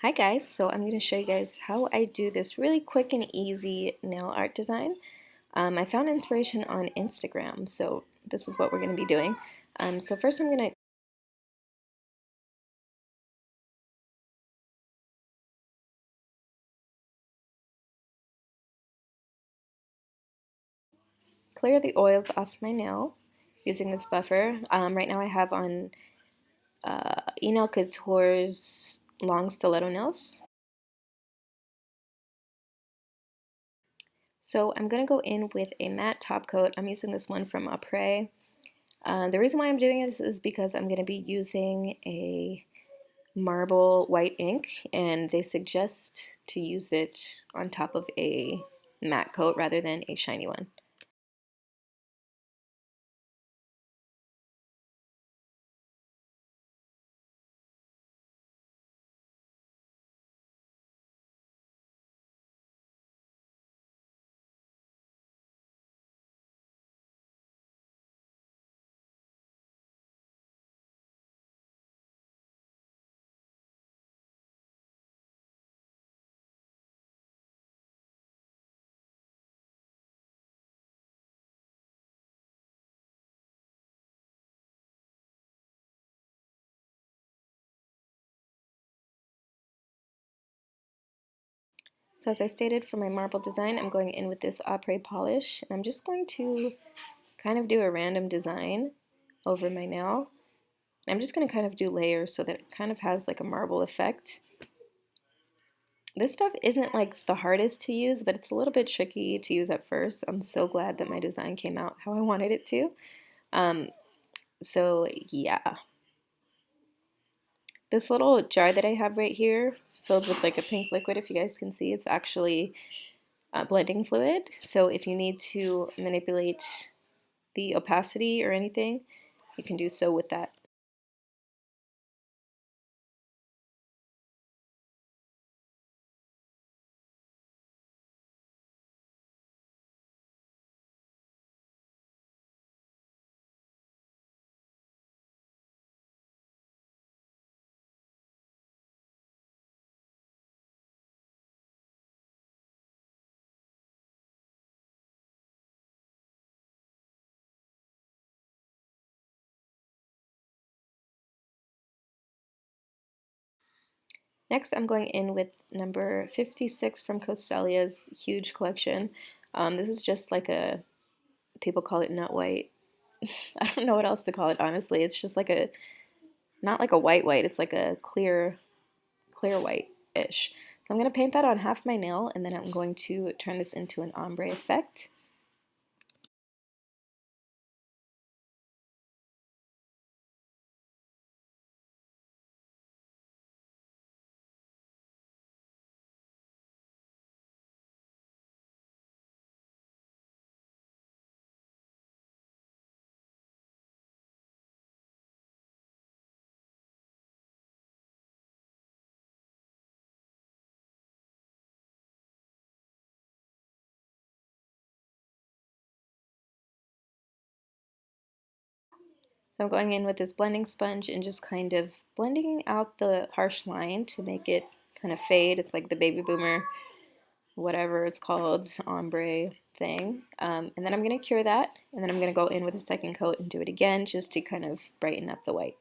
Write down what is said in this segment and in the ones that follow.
Hi guys, so I'm going to show you guys how I do this really quick and easy nail art design. I found inspiration on Instagram, so this is what we're going to be doing. So first I'm going to clear the oils off my nail using this buffer. Right now I have on E-Nail Couture's long stiletto nails. So I'm going to go in with a matte top coat. I'm using this one from Après. The reason why I'm doing this is because I'm going to be using a marble white ink, and they suggest to use it on top of a matte coat rather than a shiny one. So as I stated, for my marble design, I'm going in with this Après polish, and I'm just going to kind of do a random design over my nail. And I'm just going to kind of do layers so that it kind of has like a marble effect. This stuff isn't like the hardest to use, but it's a little bit tricky to use at first. I'm so glad that my design came out how I wanted it to. Um, so yeah. This little jar that I have right here, filled with like a pink liquid, if you guys can see, it's actually blending fluid. So if you need to manipulate the opacity or anything, you can do so with that. Next, I'm going in with number 56 from Costelia's huge collection. This is just like a, people call it nut white. I don't know what else to call it, honestly. It's just like a, not like a white white, it's like a clear white-ish. So I'm going to paint that on half my nail, and then I'm going to turn this into an ombre effect. So I'm going in with this blending sponge and just kind of blending out the harsh line to make it kind of fade. It's like the baby boomer, whatever it's called, ombre thing. And then I'm going to cure that, and then I'm going to go in with a second coat and do it again just to kind of brighten up the white.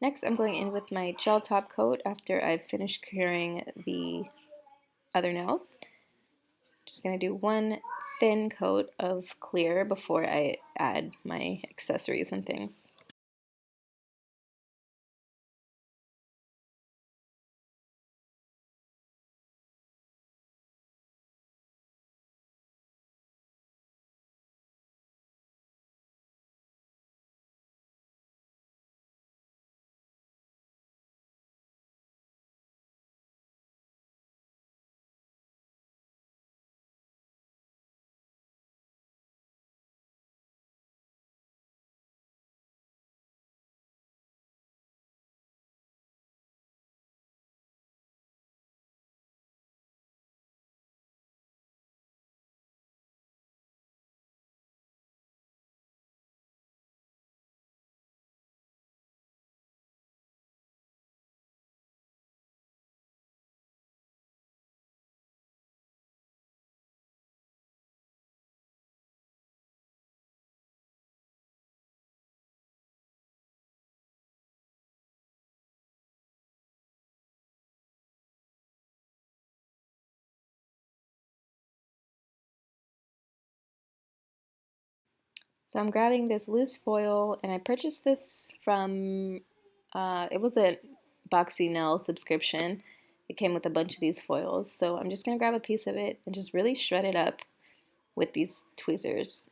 Next, I'm going in with my gel top coat after I've finished curing the other nails. Just going to do one thin coat of clear before I add my accessories and things. So I'm grabbing this loose foil, and I purchased this from, it was a Boxy Nail subscription. It came with a bunch of these foils. So I'm just going to grab a piece of it and just really shred it up with these tweezers.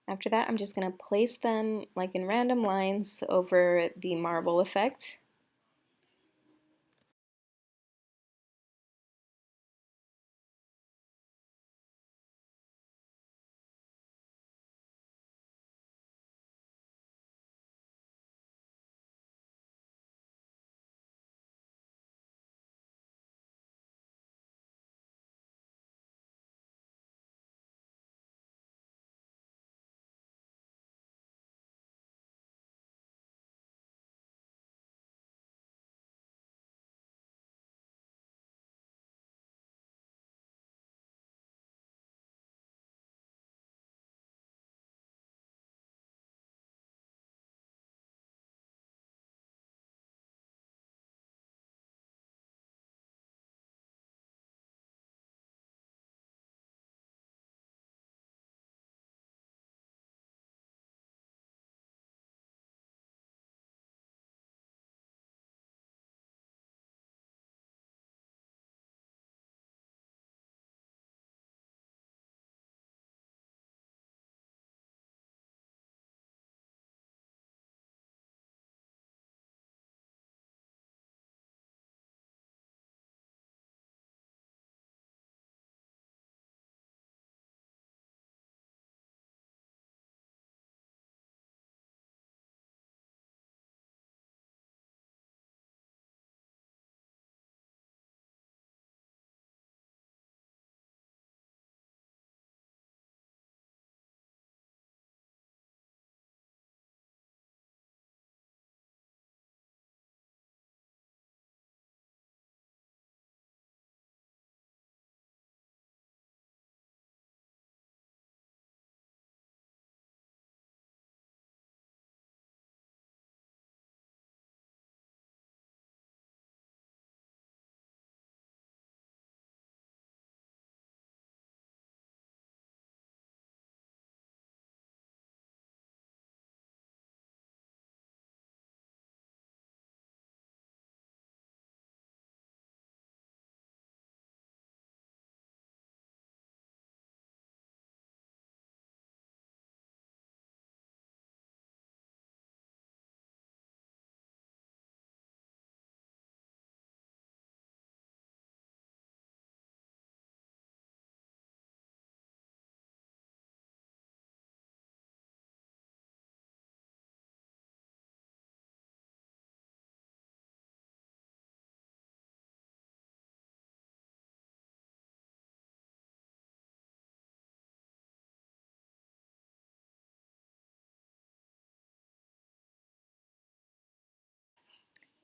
After that, I'm just going to place them like in random lines over the marble effect.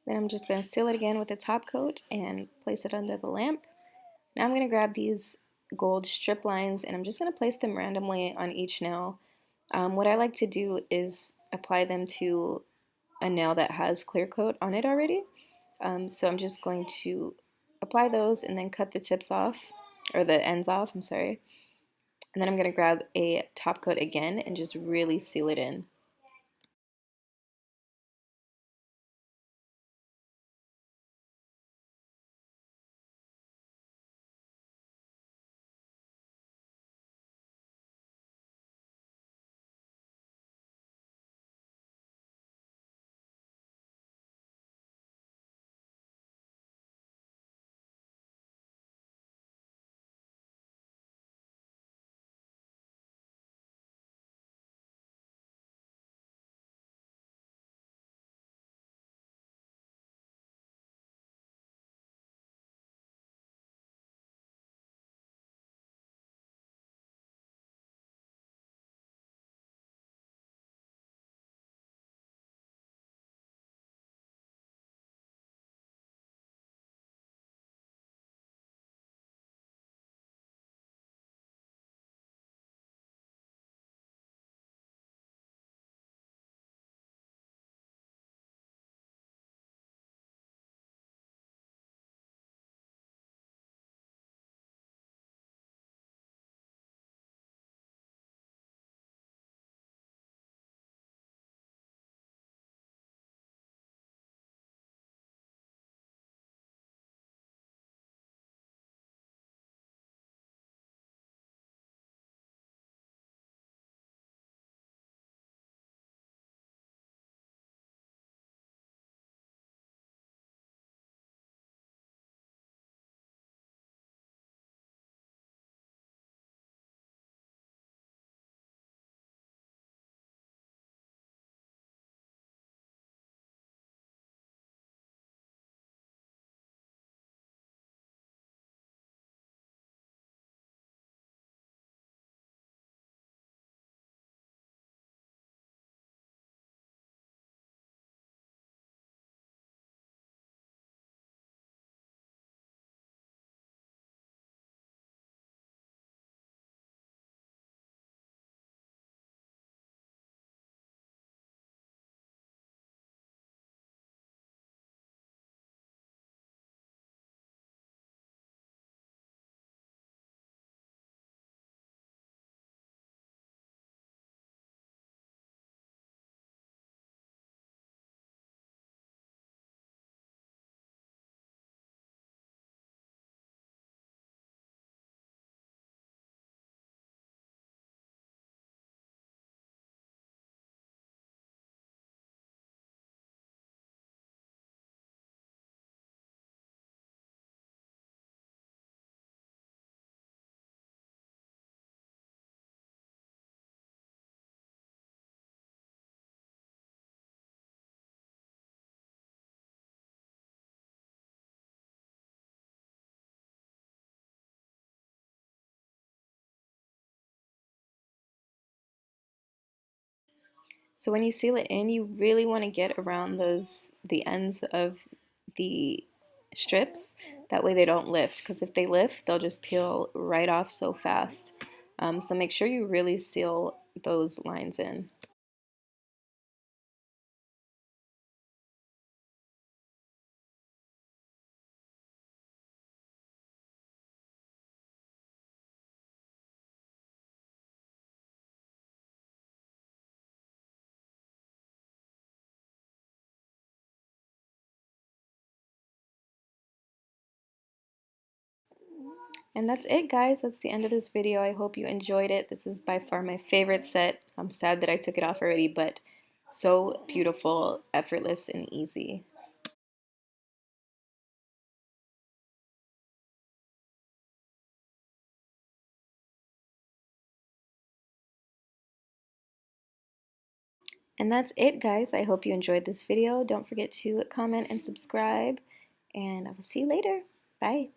Then I'm just going to seal it again with a top coat and place it under the lamp. Now I'm going to grab these gold strip lines and I'm just going to place them randomly on each nail. What I like to do is apply them to a nail that has clear coat on it already. So I'm just going to apply those and then cut the tips off, or the ends off, I'm sorry. And then I'm going to grab a top coat again and just really seal it in. So when you seal it in, you really want to get around the ends of the strips. That way they don't lift, because if they lift, they'll just peel right off so fast. So make sure you really seal those lines in. And that's it, guys. That's the end of this video. I hope you enjoyed it. This is by far my favorite set. I'm sad that I took it off already, but so beautiful, effortless, and easy. And that's it, guys. I hope you enjoyed this video. Don't forget to comment and subscribe, and I will see you later. Bye.